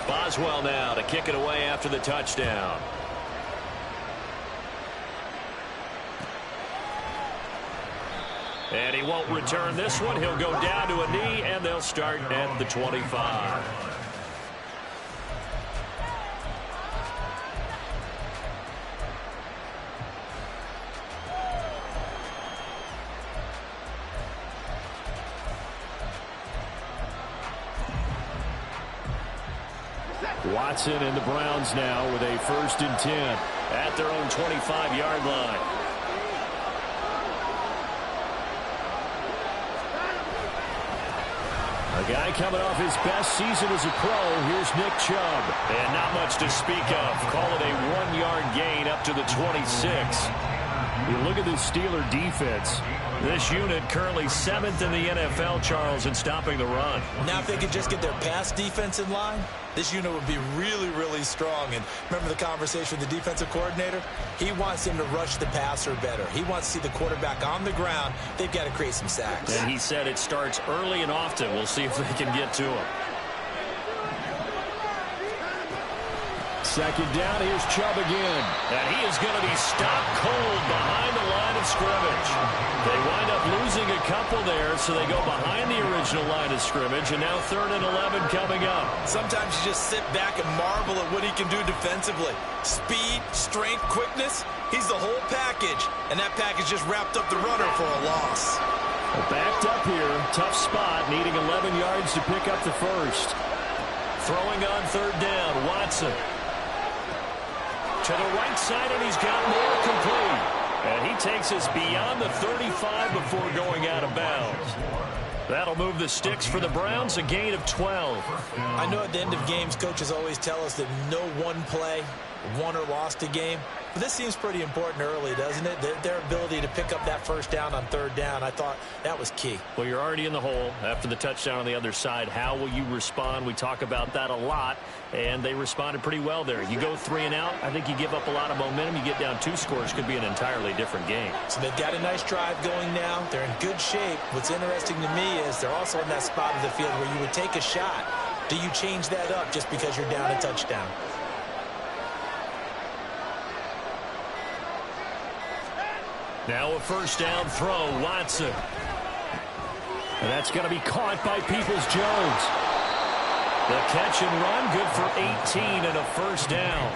Boswell now to kick it away after the touchdown. And he won't return this one. He'll go down to a knee, and they'll start at the 25. Watson and the Browns now with a 1st and 10 at their own 25-yard line. A guy coming off his best season as a pro. Here's Nick Chubb. And not much to speak of. Call it a 1-yard gain up to the 26. You look at this Steeler defense. This unit currently 7th in the NFL, Charles, in stopping the run. Now if they could just get their pass defense in line, this unit would be really, really strong. And remember the conversation with the defensive coordinator? He wants them to rush the passer better. He wants to see the quarterback on the ground. They've got to create some sacks. And he said it starts early and often. We'll see if they can get to him. 2nd down, here's Chubb again. And he is going to be stopped cold behind the line of scrimmage. They wind up losing a couple there, so they go behind the original line of scrimmage, and now 3rd and 11 coming up. Sometimes you just sit back and marvel at what he can do defensively. Speed, strength, quickness, he's the whole package. And that package just wrapped up the runner for a loss. Backed up here, tough spot, needing 11 yards to pick up the 1st. Throwing on 3rd down, Watson. To the right side, and he's got more complete. And he takes us beyond the 35 before going out of bounds. That'll move the sticks for the Browns, a gain of 12. I know at the end of games, coaches always tell us that no one play won or lost a game. But this seems pretty important early, doesn't it? Their ability to pick up that 1st down on 3rd down, I thought that was key. Well, you're already in the hole after the touchdown on the other side. How will you respond? We talk about that a lot, and they responded pretty well there. You go 3 and out, I think you give up a lot of momentum. You get down 2 scores, could be an entirely different game. So they've got a nice drive going now. They're in good shape. What's interesting to me is they're also in that spot of the field where you would take a shot. Do you change that up just because you're down a touchdown? Now a 1st down throw, Watson. And that's going to be caught by Peoples-Jones. The catch and run, good for 18 and a 1st down.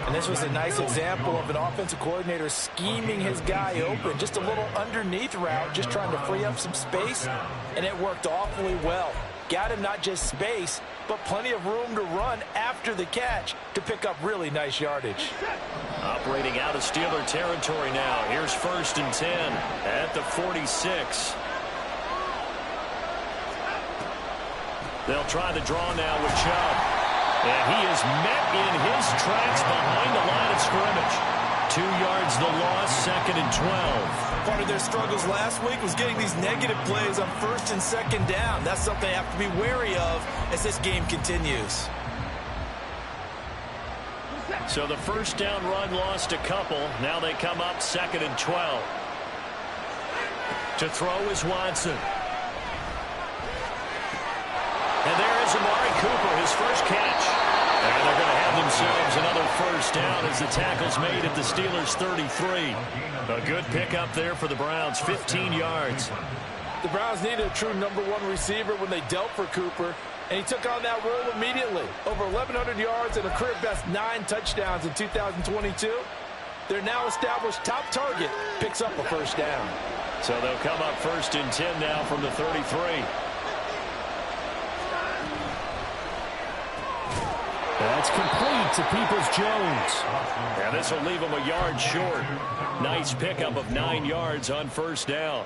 And this was a nice example of an offensive coordinator scheming his guy open. Just a little underneath route, just trying to free up some space, and it worked awfully well. Got him not just space, but plenty of room to run after the catch to pick up really nice yardage. Operating out of Steeler territory now. Here's 1st and 10 at the 46. They'll try the draw now with Chubb. And he is met in his tracks behind the line of scrimmage. 2 yards the loss, 2nd and 12. Part of their struggles last week was getting these negative plays on 1st and 2nd down. That's something they have to be wary of as this game continues. So the 1st down run lost a couple. Now they come up 2nd and 12. To throw is Watson. And there is Amari Cooper, his 1st catch. And they're going to have themselves another 1st down as the tackle's made at the Steelers' 33. A good pickup there for the Browns, 15 yards. The Browns needed a true #1 receiver when they dealt for Cooper, and he took on that role immediately. Over 1,100 yards and a career-best 9 touchdowns in 2022. Their now established top target picks up a 1st down. So they'll come up 1st and 10 now from the 33. That's complete to Peoples-Jones. And this will leave him a yard short. Nice pickup of 9 yards on 1st down.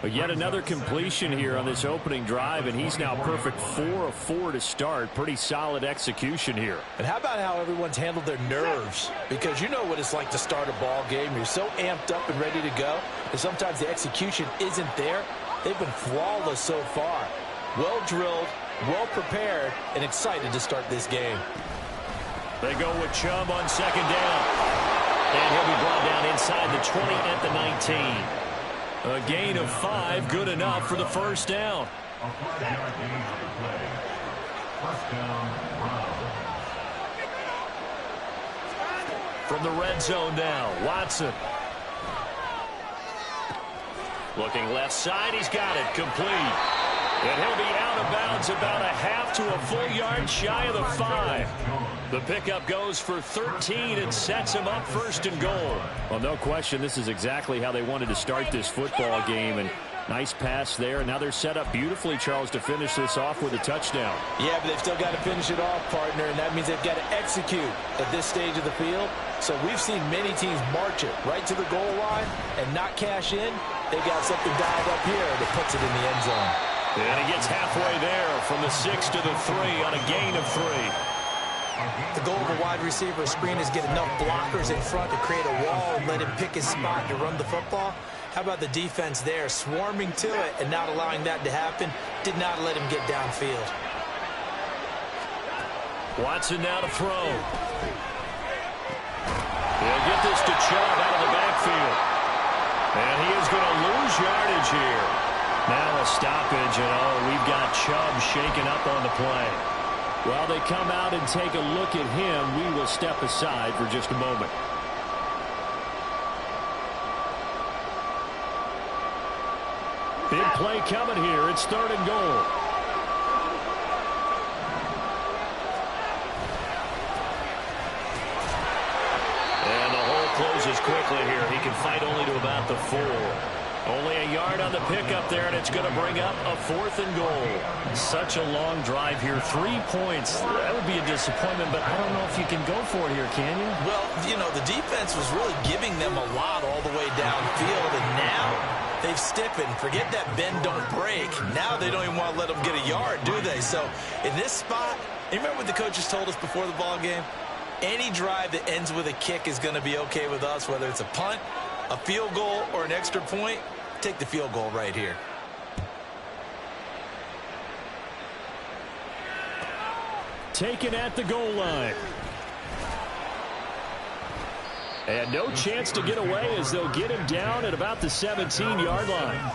But yet another completion here on this opening drive, and he's now perfect 4 of 4 to start. Pretty solid execution here. And how about how everyone's handled their nerves? Because you know what it's like to start a ball game. You're so amped up and ready to go, and sometimes the execution isn't there. They've been flawless so far. Well drilled, well prepared, and excited to start this game. They go with Chubb on 2nd down. And he'll be brought down inside the 20 at the 19. A gain of 5, good enough for the 1st down. From the red zone now, Watson. Looking left side, he's got it, complete. And he'll be out of bounds about a half to a full yard shy of the 5. The pickup goes for 13 and sets him up first and goal. Well, no question, this is exactly how they wanted to start this football game. And nice pass there. Now they're set up beautifully, Charles, to finish this off with a touchdown. Yeah, but they've still got to finish it off, partner, and that means they've got to execute at this stage of the field. So we've seen many teams march it right to the goal line and not cash in. They've got something dialed up here that puts it in the end zone. And he gets halfway there from the 6 to the 3 on a gain of 3. The goal of a wide receiver screen is get enough blockers in front to create a wall and let him pick his spot to run the football. How about the defense there, swarming to it and not allowing that to happen? Did not let him get downfield. Watson now to throw. He'll get this to Chubb out of the backfield. And he is going to lose yardage here. Now a stoppage, and we've got Chubb shaken up on the play. While they come out and take a look at him, we will step aside for just a moment. Big play coming here. It's 3rd and goal. And the hole closes quickly here. He can fight only to about the 4. Only a yard on the pickup there, and it's going to bring up a 4th and goal. Such a long drive here. 3 points. That would be a disappointment, but I don't know if you can go for it here, can you? Well, you know, the defense was really giving them a lot all the way downfield, and now they've stiffened. Forget that bend, don't break. Now they don't even want to let them get a yard, do they? So in this spot, you remember what the coaches told us before the ball game? Any drive that ends with a kick is going to be okay with us, whether it's a punt, a field goal, or an extra point. Take the field goal right here. Taken at the goal line. And no chance to get away as they'll get him down at about the 17-yard line.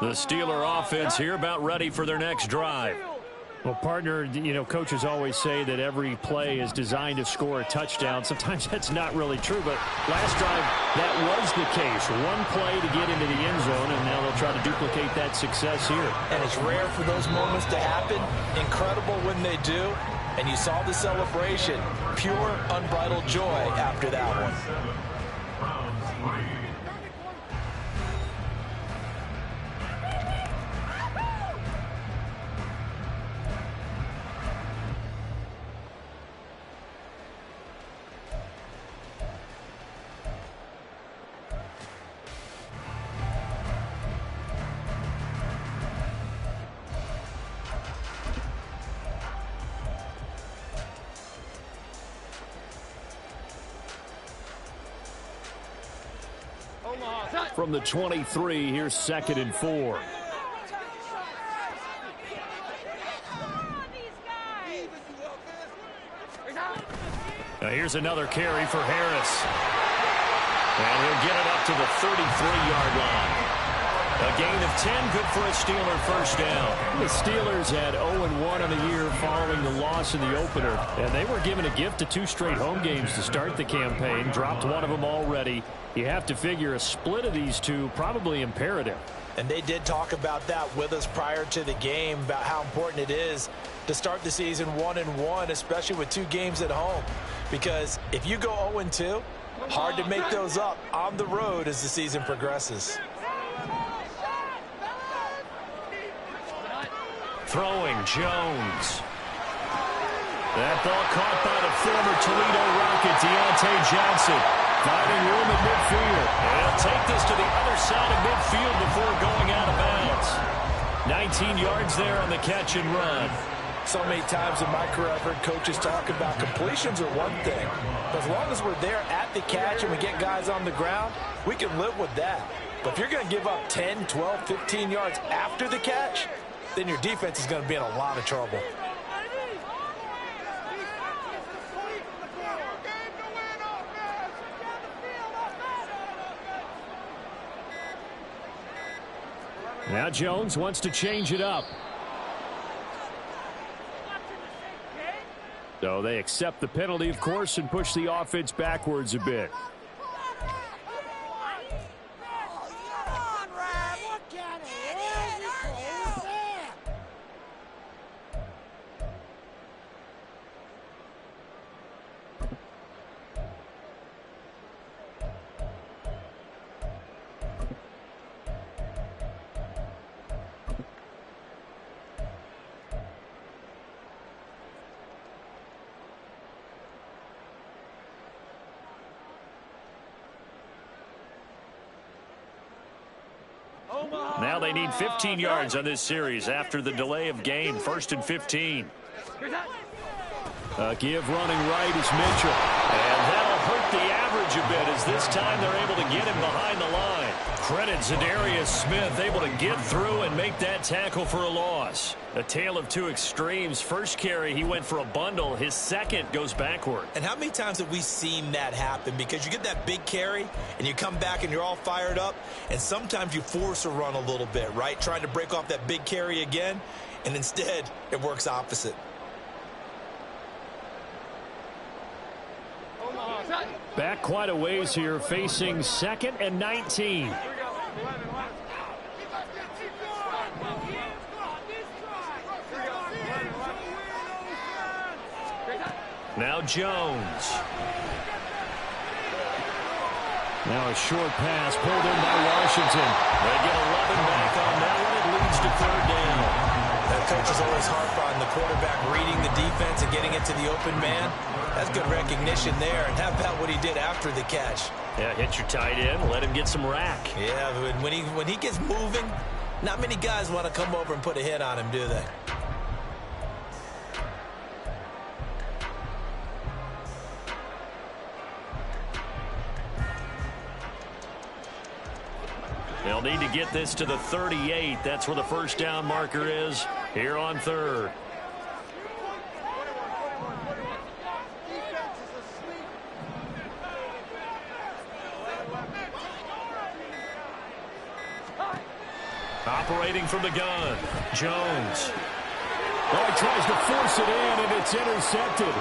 The Steeler offense here about ready for their next drive. Well, partner, you know, coaches always say that every play is designed to score a touchdown. Sometimes that's not really true, but last drive, that was the case. One play to get into the end zone, and now they'll try to duplicate that success here. And it's rare for those moments to happen. Incredible when they do. And you saw the celebration. Pure, unbridled joy after that one. From the 23, here's 2nd and 4. Now here's another carry for Harris. And he'll get it up to the 33-yard line. A gain of 10, good for a Steeler first down. The Steelers had 0-1 on the year following the loss in the opener. And they were given a gift of 2 straight home games to start the campaign. Dropped one of them already. You have to figure a split of these two probably imperative. And they did talk about that with us prior to the game, about how important it is to start the season 1-1, especially with 2 games at home. Because if you go 0-2, hard to make those up on the road as the season progresses. Throwing, Jones. That ball caught by the former Toledo Rocket, Deontay Johnson. Finding room at midfield. And he'll take this to the other side of midfield before going out of bounds. 19 yards there on the catch and run. So many times in my career, I've heard coaches talk about completions are one thing. But as long as we're there at the catch and we get guys on the ground, we can live with that. But if you're going to give up 10, 12, 15 yards after the catch, then your defense is going to be in a lot of trouble. Now Jones wants to change it up. So they accept the penalty, of course, and push the offense backwards a bit. Now they need 15 yards on this series after the delay of game. 1st and 15. Give running right is Mitchell. And that'll hurt the average a bit as this time they're able to get him behind the line. Credit Zadarius Smith able to get through and make that tackle for a loss. A tale of two extremes. First carry, he went for a bundle. His second goes backward. And how many times have we seen that happen? Because you get that big carry, and you come back and you're all fired up, and sometimes you force a run a little bit, right? Trying to break off that big carry again, and instead it works opposite. Back quite a ways here, facing 2nd and 19. Now Jones. Now a short pass pulled in by Washington. They get 11 back on that one. It leads to 3rd down. That coaches always harp on the quarterback reading the defense and getting it to the open man. That's good recognition there. And how about what he did after the catch? Yeah, hit your tight end, let him get some rack. Yeah, but when he gets moving, not many guys want to come over and put a hit on him, do they? They'll need to get this to the 38. That's where the first down marker is here on 3rd. Operating from the gun, Jones. Oh, he tries to force it in, and it's intercepted.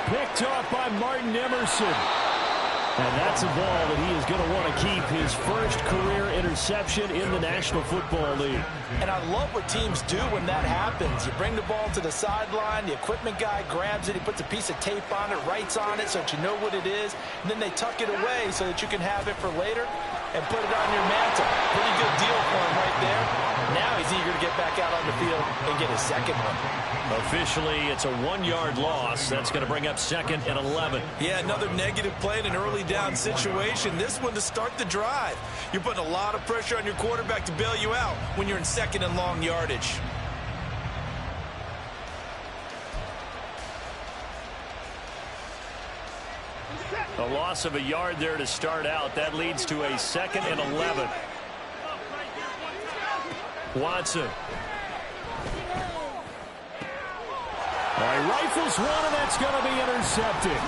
Picked off by Martin Emerson. And that's a ball that he is going to want to keep, his first career interception in the National Football League. And I love what teams do when that happens. You bring the ball to the sideline, the equipment guy grabs it, he puts a piece of tape on it, writes on it so that you know what it is, and then they tuck it away so that you can have it for later and put it on your mantle. Pretty good deal for him right there. Now he's eager to get back out on the field and get his second one. Officially, it's a 1-yard loss. That's going to bring up 2nd and 11. Yeah, another negative play in an early down situation. This one to start the drive. You're putting a lot of pressure on your quarterback to bail you out when you're in 2nd and long yardage. A loss of a yard there to start out. That leads to a 2nd and 11. Watson. All right, rifles one, and that's going to be intercepted.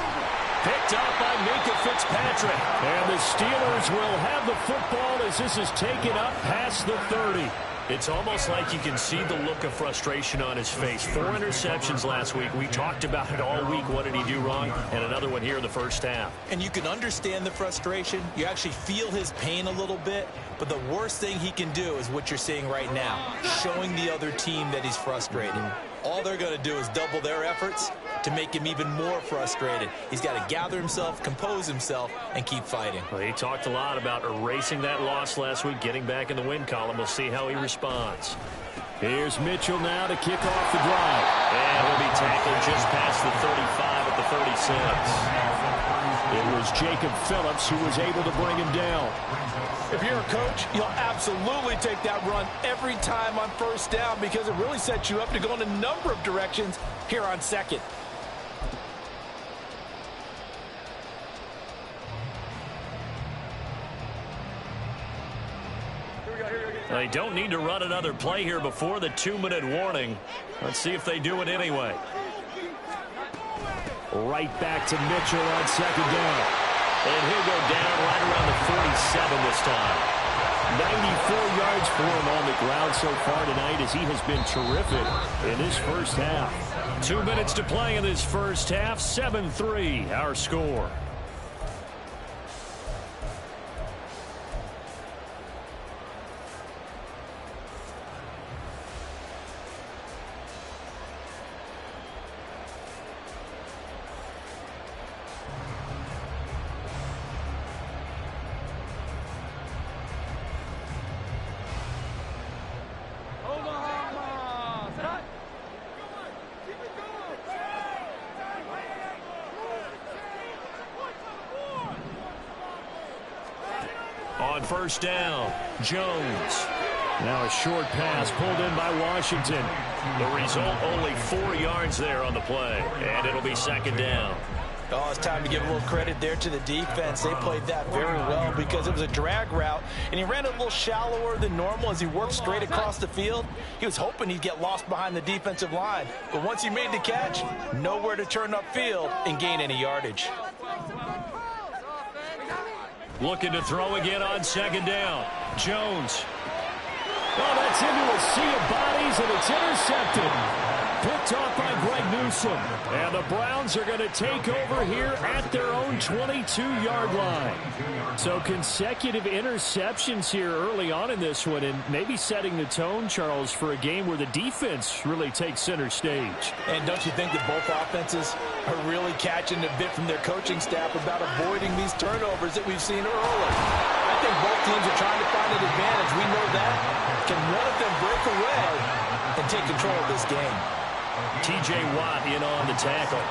Picked up by Minka Fitzpatrick. And the Steelers will have the football as this is taken up past the 30. It's almost like you can see the look of frustration on his face. 4 interceptions last week. We talked about it all week. What did he do wrong? And another one here in the first half. And you can understand the frustration. You actually feel his pain a little bit. But the worst thing he can do is what you're seeing right now, showing the other team that he's frustrated. All they're going to do is double their efforts to make him even more frustrated. He's got to gather himself, compose himself, and keep fighting. Well, he talked a lot about erasing that loss last week, getting back in the win column. We'll see how he responds. Here's Mitchell now to kick off the drive. And he'll be tackled just past the 35 at the 36. It was Jacob Phillips who was able to bring him down. If you're a coach, you'll absolutely take that run every time on first down because it really sets you up to go in a number of directions here on second. They don't need to run another play here before the 2-minute warning. Let's see if they do it anyway. Right back to Mitchell on second down. And he'll go down right around the 47 this time. 94 yards for him on the ground so far tonight as he has been terrific in this first half. 2 minutes to play in this first half. 7-3 our score. On first down, Jones. Now a short pass pulled in by Washington. The result, only 4 yards there on the play, and it'll be second down. Oh, it's time to give a little credit there to the defense. They played that very well because it was a drag route, and he ran a little shallower than normal as he worked straight across the field. He was hoping he'd get lost behind the defensive line, but once he made the catch, nowhere to turn upfield and gain any yardage. Looking to throw again on second down. Jones. Oh, that's into a sea of bodies, and it's intercepted. Picked off by Greg Newsome. And the Browns are going to take over here at their own 22-yard line. So consecutive interceptions here early on in this one, and maybe setting the tone, Charles, for a game where the defense really takes center stage. And don't you think that both offenses are really catching a bit from their coaching staff about avoiding these turnovers that we've seen early? I think both teams are trying to find an advantage. We know that. Can one of them break away and take control of this game? T.J. Watt in on the tackle.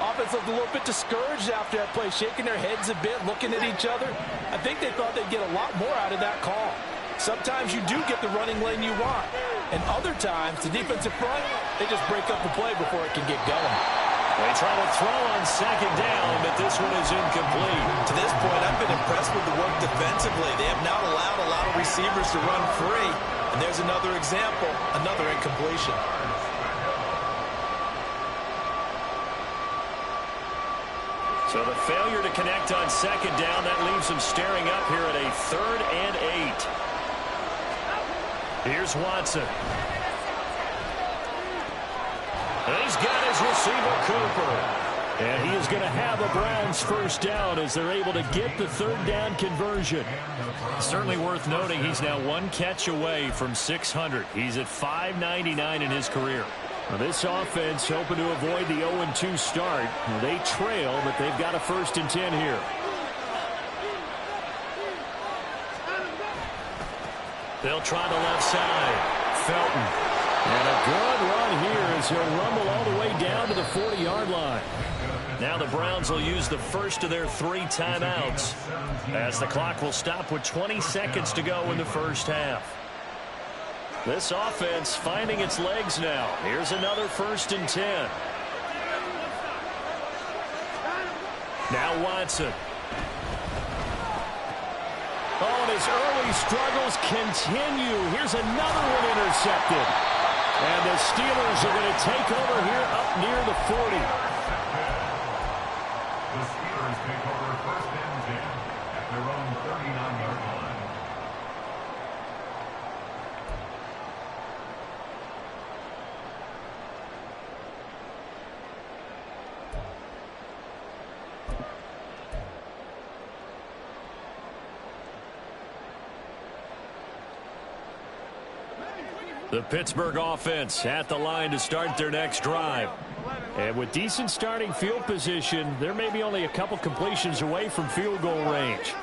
Offense looked a little bit discouraged after that play, shaking their heads a bit, looking at each other. I think they thought they'd get a lot more out of that call. Sometimes you do get the running lane you want, and other times, the defensive front, they just break up the play before it can get going. They try to throw on second down, but this one is incomplete. To this point, I've been impressed with the work defensively. They have not allowed a lot of receivers to run free. And there's another example, another incompletion. So the failure to connect on second down, that leaves them staring up here at a 3rd and 8. Here's Watson. He's got his receiver, Cooper. And he is going to have a Browns first down as they're able to get the 3rd down conversion. Certainly worth noting he's now 1 catch away from 600. He's at 599 in his career. Now this offense hoping to avoid the 0-2 start. They trail, but they've got a 1st and 10 here. They'll try the left side. Felton. And a good run here as he'll rumble all the way down to the 40-yard line. Now the Browns will use the first of their 3 timeouts as the clock will stop with 20 seconds to go in the first half. This offense finding its legs now. Here's another 1st and 10. Now Watson. Oh, and his early struggles continue. Here's another one intercepted. And the Steelers are going to take over here up near the 40. The Steelers take over 1st and 10 at their own 39-yard line. The Pittsburgh offense at the line to start their next drive. And with decent starting field position, there may be only a couple completions away from field goal range.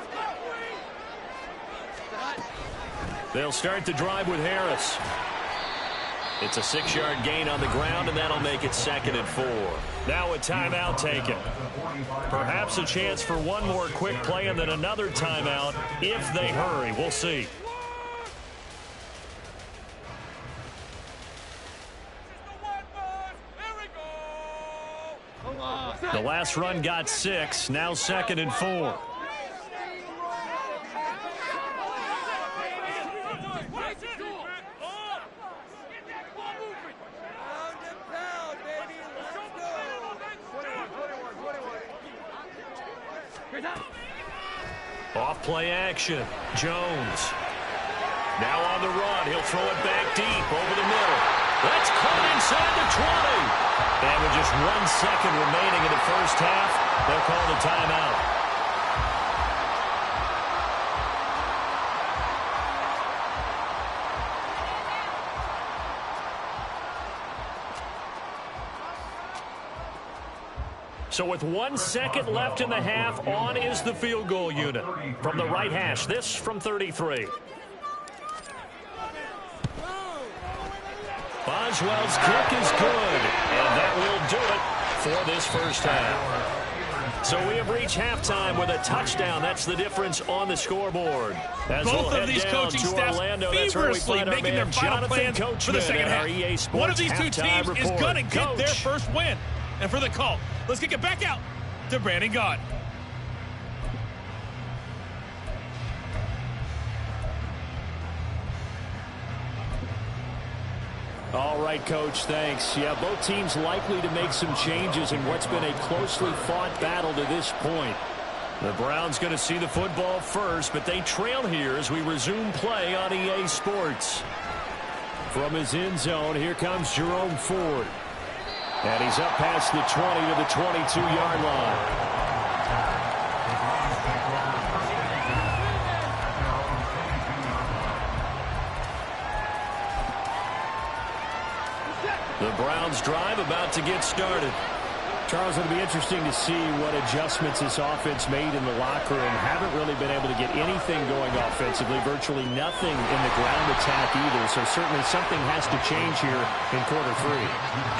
They'll start the drive with Harris. It's a 6-yard gain on the ground, and that'll make it 2nd and 4. Now a timeout taken. Perhaps a chance for one more quick play and then another timeout if they hurry. We'll see. The last run got 6. Now 2nd and 4. Off play action. Jones. Now on the run. He'll throw it back deep over the middle. That's caught inside the 20. And with just 1 second remaining in the first half, they'll call the timeout. So with 1 second left in the half, on is the field goal unit. From the right hash, this from 33. Boswell's kick is good, and that will do it for this first half. So we have reached halftime with a touchdown. That's the difference on the scoreboard. As Both of these coaching staffs feverishly making their final plans for the second half. One of these two teams is going to get their first win. And for the call, let's kick it back out to Brandon Gotw. All right, Coach, thanks. Yeah, both teams likely to make some changes in what's been a closely fought battle to this point. The Browns going to see the football first, but they trail here as we resume play on EA Sports. From his end zone, here comes Jerome Ford. And he's up past the 20 to the 22-yard line. The Browns drive about to get started. Charles, it'll be interesting to see what adjustments this offense made in the locker room. Haven't really been able to get anything going offensively, virtually nothing in the ground attack either. So certainly something has to change here in quarter 3.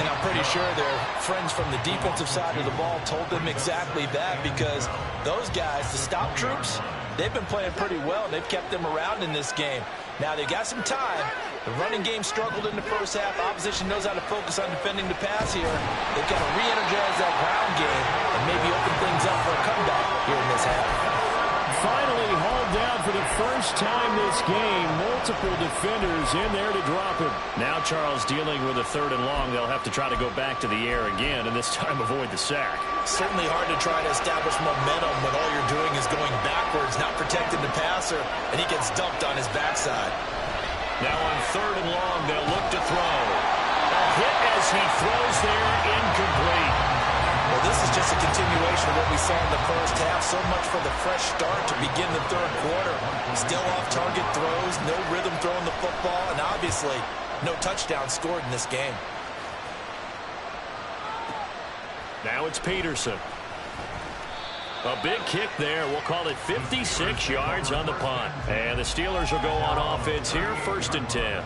And I'm pretty sure their friends from the defensive side of the ball told them exactly that, because those guys, the stop troops, they've been playing pretty well. They've kept them around in this game. Now they've got some time. The running game struggled in the first half. Opposition knows how to focus on defending the pass here. They've got to re-energize that ground game and maybe open things up for a comeback here in this half. Finally hauled down for the first time this game. Multiple defenders in there to drop him. Now Charles dealing with a 3rd and long. They'll have to try to go back to the air again, and this time avoid the sack. Certainly hard to try to establish momentum when all you're doing is going backwards, not protecting the passer, and he gets dumped on his backside. Now on 3rd and long, they'll look to throw. A hit as he throws there, incomplete. Well, this is just a continuation of what we saw in the first half. So much for the fresh start to begin the 3rd quarter. Still off-target throws, no rhythm throwing the football, and obviously no touchdown scored in this game. Now it's Peterson. A big kick there. We'll call it 56 yards on the punt. And the Steelers will go on offense here, 1st and 10.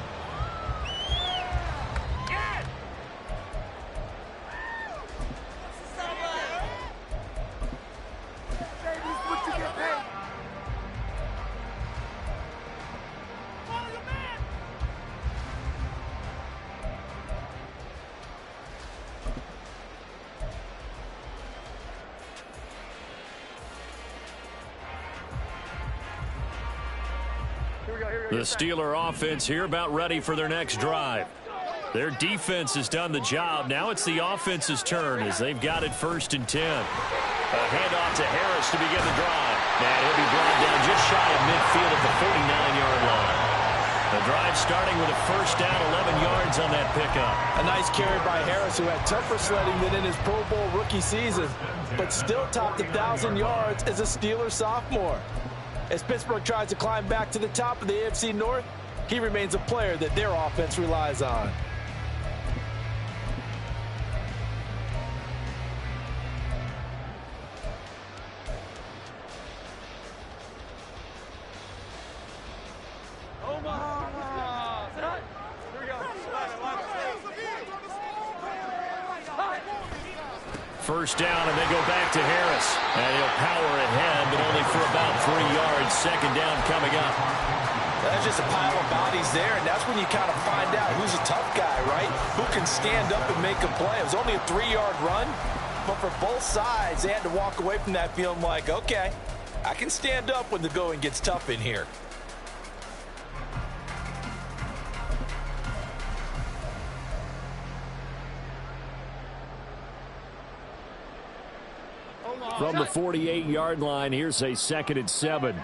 The Steeler offense here about ready for their next drive. Their defense has done the job. Now it's the offense's turn as they've got it 1st and 10. A handoff to Harris to begin the drive. And he'll be brought down just shy of midfield at the 49-yard line. The drive starting with a 1st down, 11 yards on that pickup. A nice carry by Harris, who had tougher sledding than in his Pro Bowl rookie season, but still topped 1,000 yards as a Steeler sophomore. As Pittsburgh tries to climb back to the top of the AFC North, he remains a player that their offense relies on. first down, and they go back to Harris. And he'll power ahead, but only for about 3 yards. Second down coming up. That's just a pile of bodies there, and that's when you kind of find out who's a tough guy, right? Who can stand up and make a play. It was only a 3-yard run, but for both sides, they had to walk away from that feeling like, okay, I can stand up when the going gets tough in here. From the 48-yard line, here's a 2nd and 7.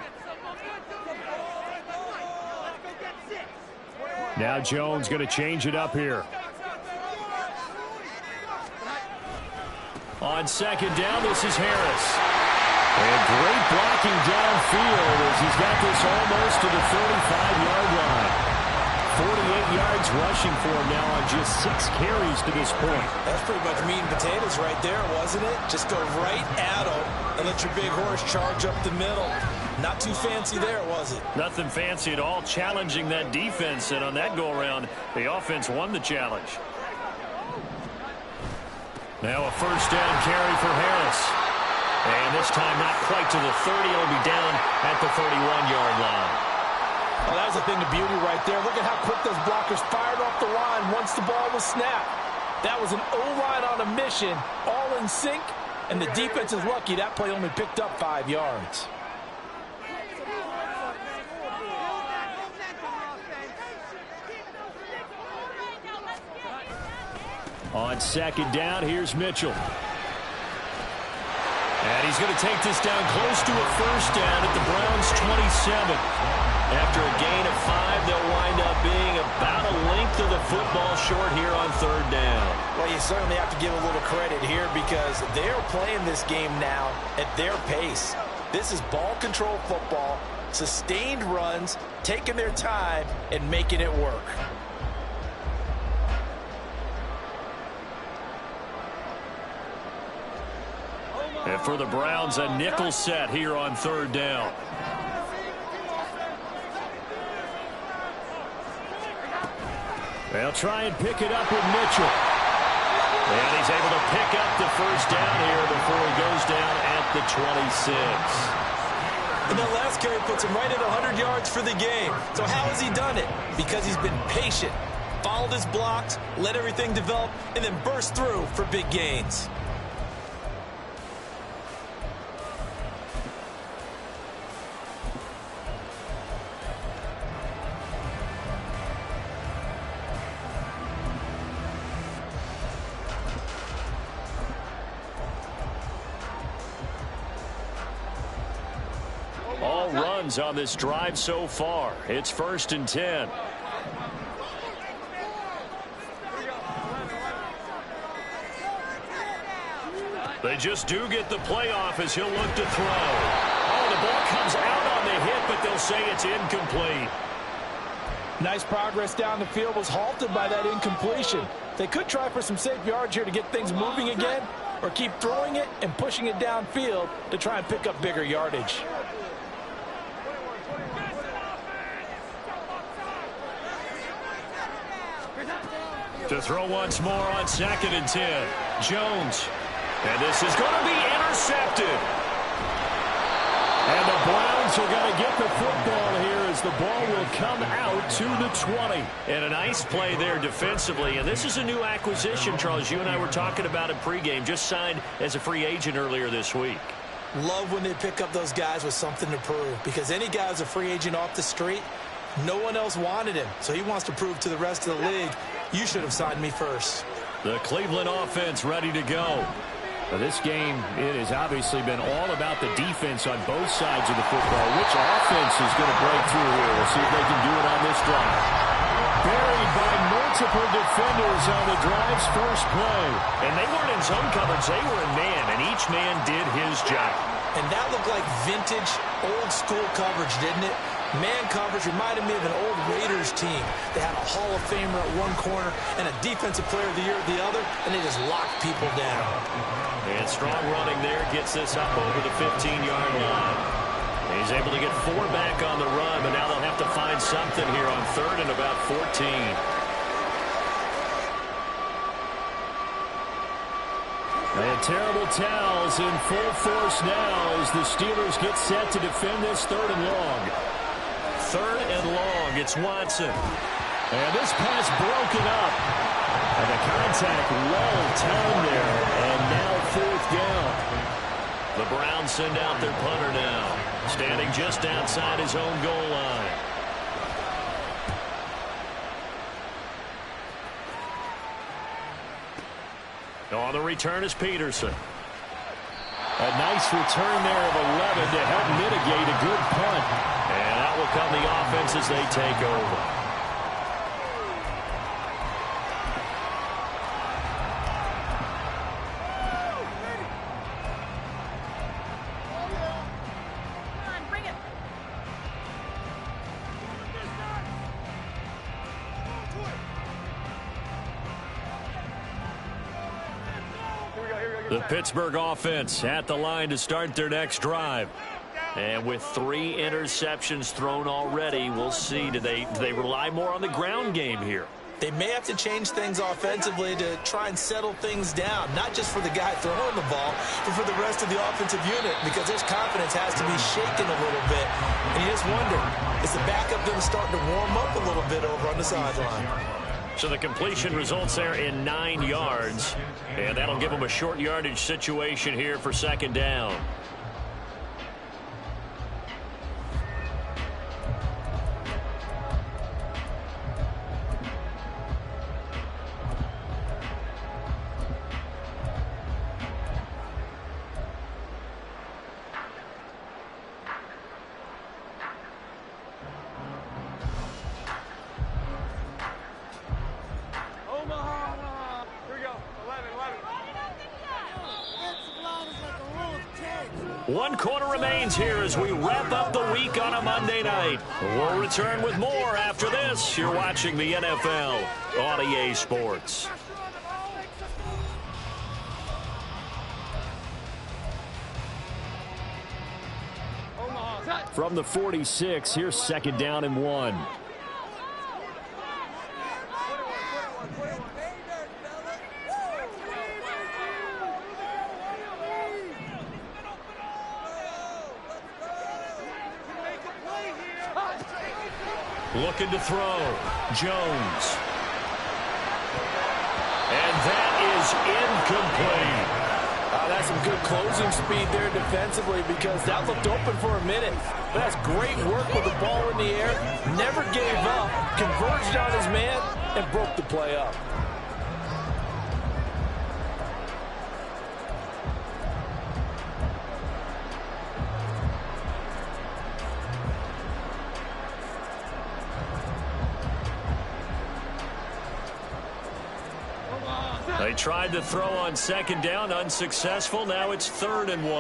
Now Jones going to change it up here. On 2nd down, this is Harris. And great blocking downfield as he's got this almost to the 35-yard line. 48 yards rushing for him now on just 6 carries to this point. That's pretty much meat and potatoes right there, wasn't it? Just go right at him and let your big horse charge up the middle. Not too fancy there, was it? Nothing fancy at all, challenging that defense, and on that go-around, the offense won the challenge. Now a first down carry for Harris. And this time not quite to the 30. It'll be down at the 31-yard line. Well, that was a thing of beauty right there. Look at how quick those blockers fired off the line once the ball was snapped. That was an O-line on a mission, all in sync, and the defense is lucky that play only picked up 5 yards. On 2nd down, here's Mitchell. And he's going to take this down close to a first down at the Browns' 27. After a gain of 5, they'll wind up being about a length of the football short here on 3rd down. Well, you certainly have to give a little credit here because they're playing this game now at their pace. This is ball control football, sustained runs, taking their time, and making it work. And for the Browns, a nickel set here on 3rd down. They'll try and pick it up with Mitchell. And he's able to pick up the first down here before he goes down at the 26. And that last carry puts him right at 100 yards for the game. So how has he done it? Because he's been patient, followed his blocks, let everything develop, and then burst through for big gains. All runs on this drive so far. It's 1st and 10. They just do get the playoff as he'll look to throw. Oh, the ball comes out on the hit, but they'll say it's incomplete. Nice progress down the field was halted by that incompletion. They could try for some safe yards here to get things moving again, or keep throwing it and pushing it downfield to try and pick up bigger yardage. To throw once more on 2nd and 10. Jones. And this is going to be intercepted. And the Browns are going to get the football here as the ball will come out to the 20. And a nice play there defensively. And this is a new acquisition, Charles. You and I were talking about it pregame. Just signed as a free agent earlier this week. Love when they pick up those guys with something to prove. Because any guy who's a free agent off the street, no one else wanted him. So he wants to prove to the rest of the league, you should have signed me first. The Cleveland offense ready to go. Now this game, it has obviously been all about the defense on both sides of the football. Which offense is going to break through here? We'll see if they can do it on this drive. Buried by multiple defenders on the drive's first play. And they weren't in zone coverage. They were in man, and each man did his job. And that looked like vintage, old-school coverage, didn't it? Man coverage reminded me of an old Raiders team. They had a Hall of Famer at one corner and a Defensive Player of the Year at the other, and they just locked people down. And strong running there gets this up over the 15-yard line. He's able to get 4 back on the run, but now they'll have to find something here on 3rd and about 14. And terrible towels in full force now as the Steelers get set to defend this 3rd and long. 3rd and long. It's Watson. And this pass broken up. And the contact well timed there. And now 4th down. The Browns send out their punter now, standing just outside his own goal line. On the return is Peterson. A nice return there of 11 to help mitigate a good punt. And out will come the offense as they take over. The Pittsburgh offense at the line to start their next drive. And with 3 interceptions thrown already, we'll see. Do they rely more on the ground game here? They may have to change things offensively to try and settle things down, not just for the guy throwing the ball, but for the rest of the offensive unit, because his confidence has to be shaken a little bit. And you just wonder, is the backup going to start to warm up a little bit over on the sideline? So the completion results there in 9 yards, and that'll give them a short yardage situation here for 2nd down. One quarter remains here as we wrap up the week on a Monday night. We'll return with more after this. You're watching the NFL on EA Sports. From the 46, here's 2nd down and 1. Looking to throw. Jones. And that is incomplete. That's some good closing speed there defensively, because that looked open for a minute. But that's great work with the ball in the air. Never gave up. Converged on his man and broke the play up. They tried to throw on 2nd down, unsuccessful. Now it's 3rd and 1.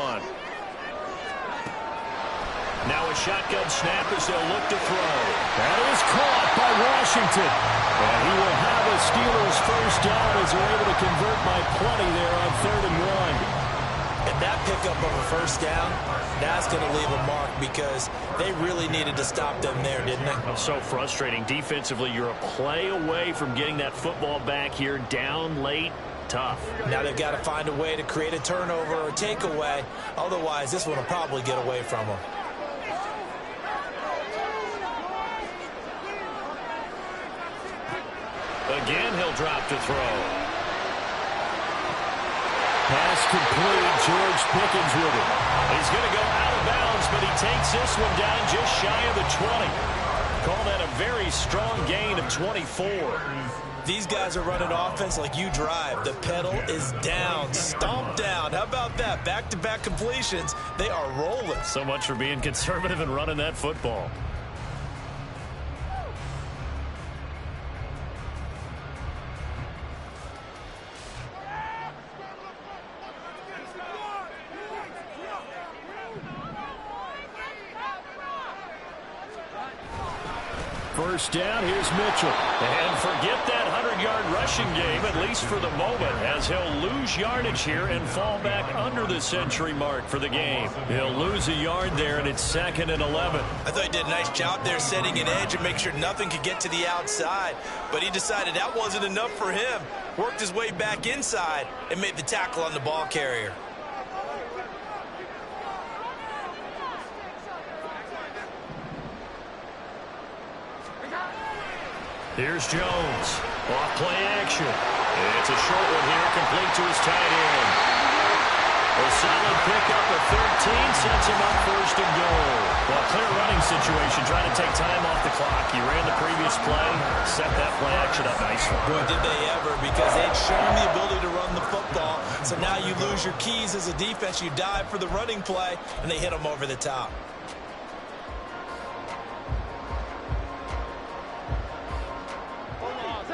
Now a shotgun snap as they'll look to throw. That is caught by Washington. And he will have a Steelers 1st down as they're able to convert by plenty there on 3rd and 1. And that pickup of a 1st down, that's going to leave a mark, because they really needed to stop them there, didn't they? So frustrating. Defensively, you're a play away from getting that football back here. Down late, tough. Now they've got to find a way to create a turnover or a takeaway. Otherwise, this one will probably get away from them. Again, he'll drop to throw. Pass complete. George Pickens with it. He's going to go out of bounds, but he takes this one down just shy of the 20. Call that a very strong gain of 24. These guys are running offense like you drive. The pedal is down, stomped down. How about that? Back-to-back completions. They are rolling. So much for being conservative and running that football. First down, here's Mitchell. And forget that 100-yard rushing game, at least for the moment, as he'll lose yardage here and fall back under the century mark for the game. He'll lose a yard there, and it's 2nd and 11. I thought he did a nice job there setting an edge and make sure nothing could get to the outside. But he decided that wasn't enough for him. Worked his way back inside and made the tackle on the ball carrier. Here's Jones. Off play action. It's a short one here, complete to his tight end. A solid pickup of 13 sets him up 1st and goal. Well, clear running situation, trying to take time off the clock. He ran the previous play, set that play action up nicely. Boy, did they ever, because they'd shown the ability to run the football. So now you lose your keys as a defense. You dive for the running play, and they hit them over the top.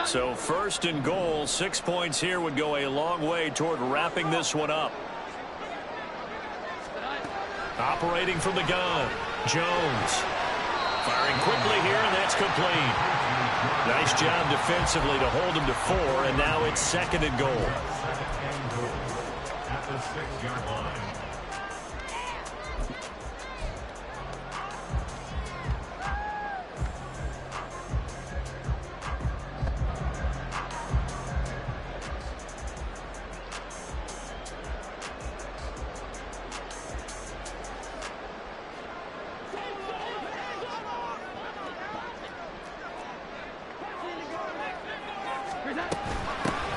So 1st and goal, 6 points here would go a long way toward wrapping this one up. Operating from the gun, Jones. Firing quickly here, and that's complete. Nice job defensively to hold him to 4, and now it's 2nd and goal. At the 6-yard line.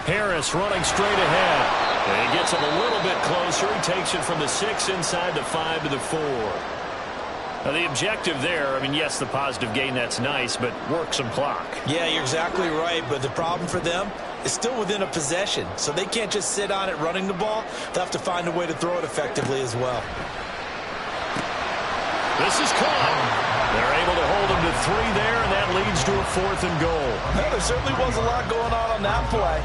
Harris running straight ahead. And he gets him a little bit closer. He takes it from the 6 inside the 5 to the 4. Now the objective there, I mean, yes, the positive gain, that's nice, but work some clock. Yeah, you're exactly right, but the problem for them is still within a possession, so they can't just sit on it running the ball. They'll have to find a way to throw it effectively as well. This is caught. They're able to hold him to 3 there, and that leads to a 4th and goal. Well, there certainly was a lot going on that play.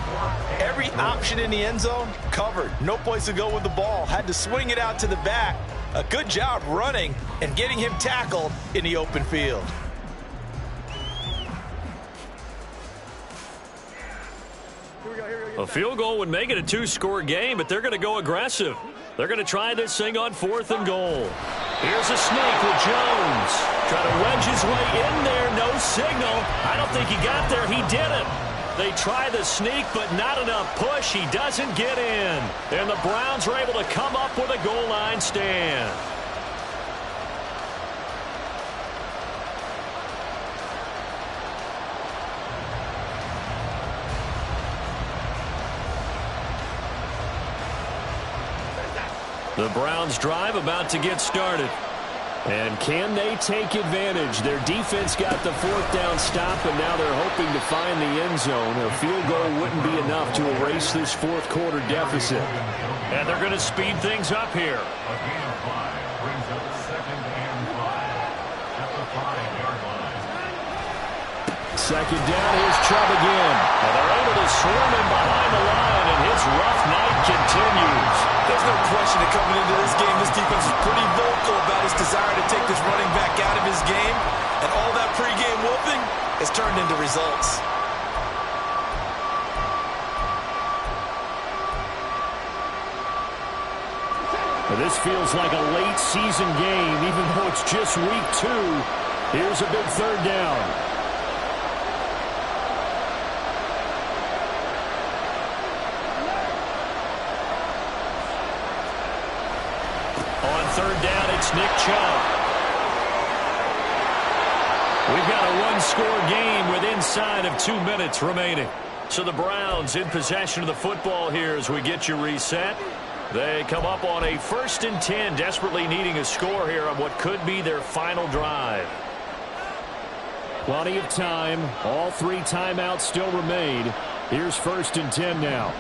Every option in the end zone covered. No place to go with the ball. Had to swing it out to the back. A good job running and getting him tackled in the open field. A field goal would make it a 2-score game, but they're going to go aggressive. They're going to try this thing on 4th and goal. Here's a sneak with Jones. Trying to wedge his way in there. No signal. I don't think he got there. He didn't. They try the sneak, but not enough push. He doesn't get in. And the Browns are able to come up with a goal line stand. The Browns drive about to get started. And can they take advantage? Their defense got the 4th down stop, and now they're hoping to find the end zone. A field goal wouldn't be enough to erase this 4th quarter deficit. And they're going to speed things up here. A gain of 5 brings up 2nd and 5 at the 5-yard line. 2nd down, here's Chubb again. And they're able to swarm him behind the line, and his rough night continues. There's no question that coming into this game, this defense is pretty vocal about his desire to take this running back out of his game. And all that pregame whooping has turned into results. Well, this feels like a late season game, even though it's just week 2. Here's a big 3rd down. On 3rd down, it's Nick Chubb. We've got a 1-score game with inside of 2 minutes remaining. So the Browns in possession of the football here as we get you reset. They come up on a 1st and 10, desperately needing a score here on what could be their final drive. Plenty of time. All 3 timeouts still remain. Here's 1st and 10 now.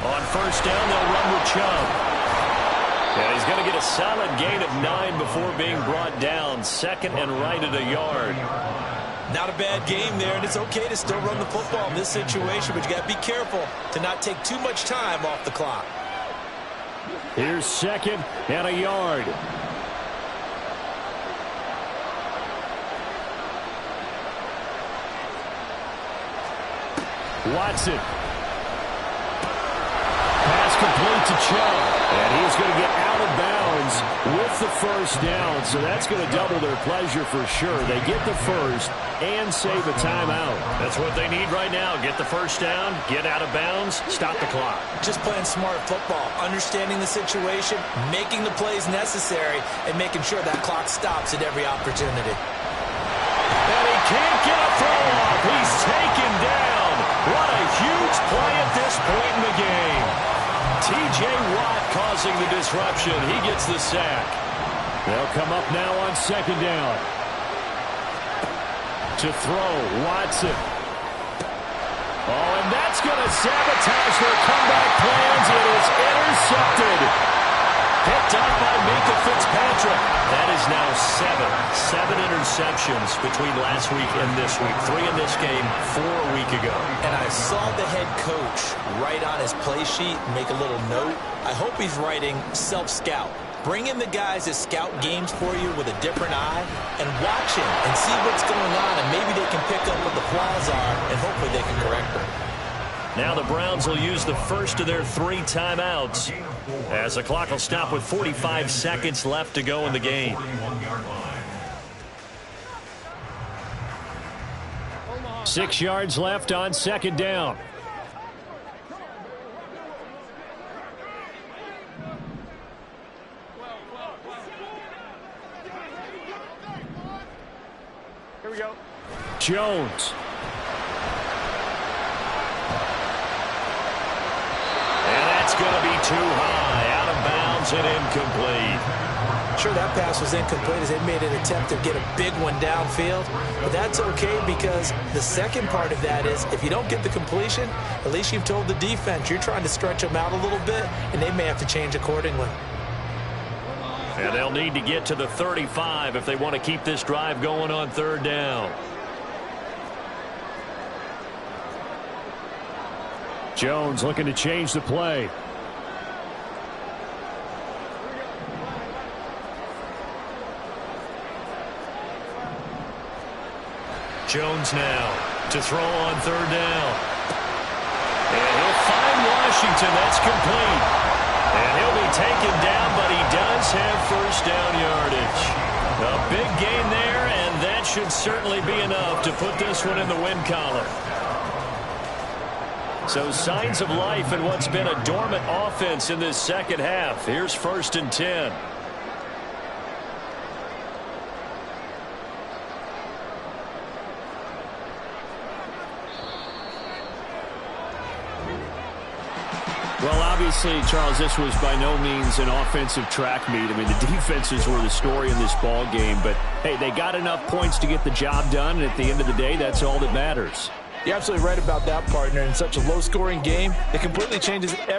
On 1st down, they'll run with Chubb. And he's going to get a solid gain of 9 before being brought down. 2nd and right at a yard. Not a bad game there, and it's okay to still run the football in this situation, but you got to be careful to not take too much time off the clock. Here's 2nd and a yard. Watson. Pass complete to Chubb. And he's going to get out of bounds with the first down. So that's going to double their pleasure for sure. They get the first and save a timeout. That's what they need right now. Get the first down, get out of bounds, stop the clock. Just playing smart football, understanding the situation, making the plays necessary, and making sure that clock stops at every opportunity. And he can't get a throw off. He's taken down. What a huge play at this point in the game. T.J. Watt causing the disruption. He gets the sack. They'll come up now on 2nd down. To throw, Watson. Oh, and that's going to sabotage their comeback plans. It is intercepted. Picked up by Minkah Fitzpatrick. That is now 7 interceptions between last week and this week. 3 in this game, 4 a week ago. And I saw the head coach write on his play sheet, make a little note. I hope he's writing self-scout. Bring in the guys that scout games for you with a different eye and watch him and see what's going on, and maybe they can pick up what the flaws are, and hopefully they can correct them. Now the Browns will use the first of their 3 timeouts as the clock will stop with 45 seconds left to go in the game. 6 yards left on 2nd down. Here we go. Jones. Going to be too high, out of bounds and incomplete. Sure, that pass was incomplete as they made an attempt to get a big one downfield, but that's okay because the second part of that is if you don't get the completion, at least you've told the defense you're trying to stretch them out a little bit, and they may have to change accordingly. And they'll need to get to the 35 if they want to keep this drive going on 3rd down. Jones looking to change the play. Jones now to throw on 3rd down. And he'll find Washington. That's complete. And he'll be taken down, but he does have first down yardage. A big gain there, and that should certainly be enough to put this one in the win column. So signs of life in what's been a dormant offense in this second half. Here's 1st and 10. Well, obviously, Charles, this was by no means an offensive track meet. I mean, the defenses were the story in this ball game. But, hey, they got enough points to get the job done. And at the end of the day, that's all that matters. You're absolutely right about that, partner. In such a low-scoring game, it completely changes